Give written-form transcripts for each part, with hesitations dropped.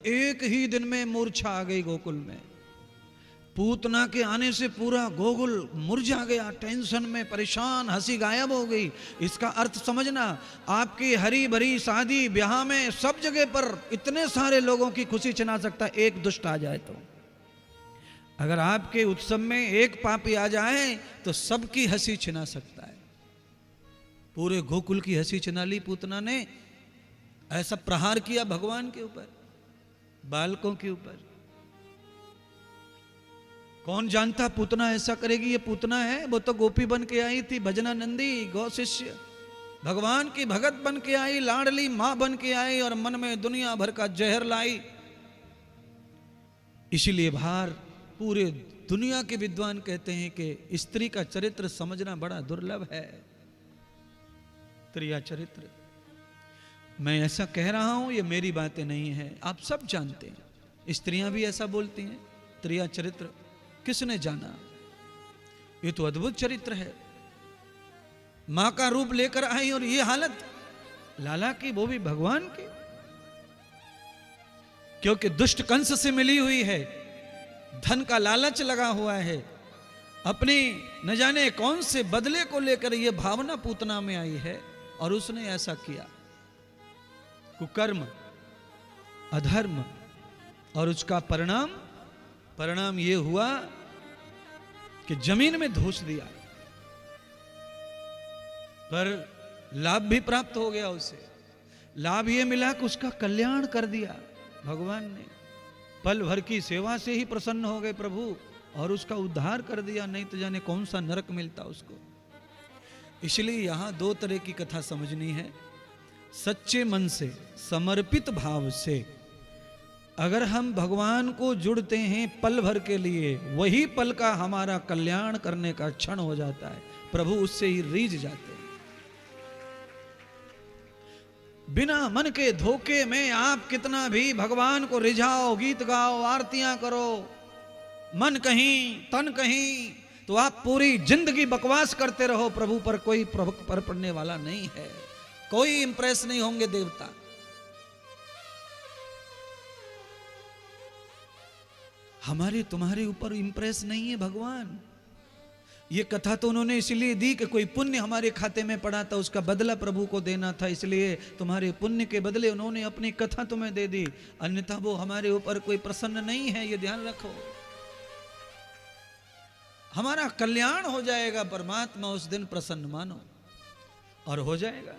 एक ही दिन में मूर्छा आ गई गोकुल में। पूतना के आने से पूरा गोकुल मुरझा गया, टेंशन में परेशान, हंसी गायब हो गई। इसका अर्थ समझना, आपकी हरी भरी शादी ब्याह में सब जगह पर इतने सारे लोगों की खुशी छिना सकता है, एक दुष्ट आ जाए तो। अगर आपके उत्सव में एक पापी आ जाए तो सबकी हंसी छिना सकता है। पूरे गोकुल की हंसी छिना ली पूतना ने। ऐसा प्रहार किया भगवान के ऊपर, बालकों के ऊपर। कौन जानता पूतना ऐसा करेगी? ये पूतना है, वो तो गोपी बन के आई थी, भजनानंदी गौ शिष्य, भगवान की भगत बन के आई, लाडली मां बन के आई और मन में दुनिया भर का जहर लाई। इसीलिए बाहर पूरे दुनिया के विद्वान कहते हैं कि स्त्री का चरित्र समझना बड़ा दुर्लभ है। स्त्रिया चरित्र, मैं ऐसा कह रहा हूं, ये मेरी बातें नहीं है, आप सब जानते हैं। स्त्रियां भी ऐसा बोलती हैं। स्त्रिया चरित्र किसने जाना? ये तो अद्भुत चरित्र है। मां का रूप लेकर आई और ये हालत लाला की, वो भी भगवान की, क्योंकि दुष्ट कंस से मिली हुई है, धन का लालच लगा हुआ है, अपनी न जाने कौन से बदले को लेकर यह भावना पूतना में आई है और उसने ऐसा किया। कुकर्म, अधर्म, और उसका परिणाम यह हुआ कि जमीन में धूस दिया, पर लाभ भी प्राप्त हो गया उसे। लाभ यह मिला कि उसका कल्याण कर दिया भगवान ने। पल भर की सेवा से ही प्रसन्न हो गए प्रभु और उसका उद्धार कर दिया, नहीं तो जाने कौन सा नरक मिलता उसको। इसलिए यहां दो तरह की कथा समझनी है। सच्चे मन से, समर्पित भाव से अगर हम भगवान को जुड़ते हैं पल भर के लिए, वही पल का हमारा कल्याण करने का क्षण हो जाता है। प्रभु उससे ही रीझ जाते हैं। बिना मन के धोखे में आप कितना भी भगवान को रिझाओ, गीत गाओ, आरतियां करो, मन कहीं तन कहीं, तो आप पूरी जिंदगी बकवास करते रहो, प्रभु पर कोई पर पड़ने वाला नहीं है, कोई इंप्रेस नहीं होंगे देवता। हमारे तुम्हारे ऊपर इंप्रेस नहीं है भगवान। ये कथा तो उन्होंने इसलिए दी कि कोई पुण्य हमारे खाते में पड़ा था, उसका बदला प्रभु को देना था, इसलिए तुम्हारे पुण्य के बदले उन्होंने अपनी कथा तुम्हें दे दी, अन्यथा वो हमारे ऊपर कोई प्रसन्न नहीं है, ये ध्यान रखो। हमारा कल्याण हो जाएगा, परमात्मा उस दिन प्रसन्न मानो, और हो जाएगा।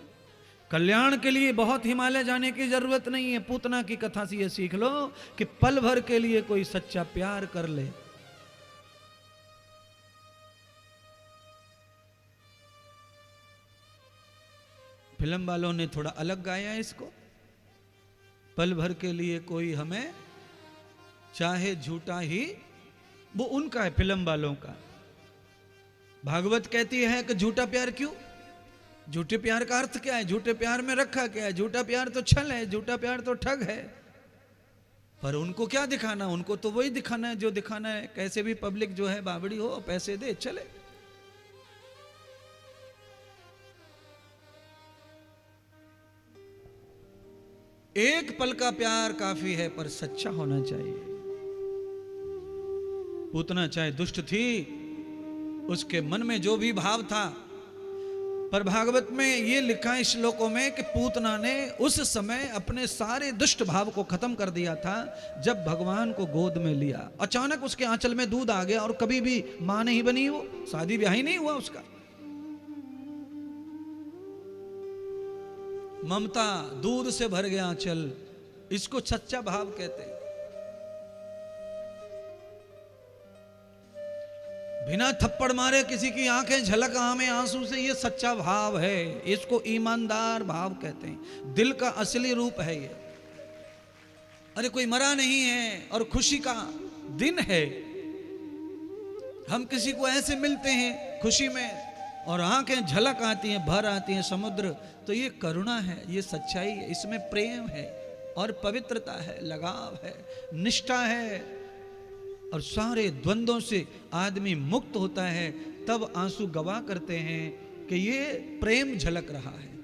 कल्याण के लिए बहुत हिमालय जाने की जरूरत नहीं है। पूतना की कथा से ये सीख लो कि पल भर के लिए कोई सच्चा प्यार कर ले, फिल्म वालों ने थोड़ा अलग गाया इसको। पल भर के लिए कोई हमें चाहे झूठा ही, वो उनका है फिल्म वालों का। भागवत कहती है कि झूठा प्यार क्यों? झूठे प्यार का अर्थ क्या है? झूठे प्यार में रखा क्या है? झूठा प्यार तो छल है, झूठा प्यार तो ठग है। पर उनको क्या दिखाना? उनको तो वही दिखाना है जो दिखाना है। कैसे भी पब्लिक जो है बावड़ी हो, पैसे दे, चले। एक पल का प्यार काफी है, पर सच्चा होना चाहिए। पूतना चाहे दुष्ट थी, उसके मन में जो भी भाव था, पर भागवत में ये लिखा है श्लोकों में कि पूतना ने उस समय अपने सारे दुष्ट भाव को खत्म कर दिया था जब भगवान को गोद में लिया। अचानक उसके आंचल में दूध आ गया और कभी भी मां नहीं बनी, वो शादी ब्याह ही नहीं हुआ उसका। ममता दूध से भर गया आंचल, इसको सच्चा भाव कहते हैं। बिना थप्पड़ मारे किसी की आंखें झलक आमे आंसू से, ये सच्चा भाव है, इसको ईमानदार भाव कहते हैं। दिल का असली रूप है ये। अरे कोई मरा नहीं है और खुशी का दिन है, हम किसी को ऐसे मिलते हैं खुशी में और आंखें झलक आती हैं, भर आती हैं समुद्र, तो ये करुणा है, ये सच्चाई है, इसमें प्रेम है और पवित्रता है, लगाव है, निष्ठा है, और सारे द्वंद्वों से आदमी मुक्त होता है। तब आंसू गवाह करते हैं कि ये प्रेम झलक रहा है।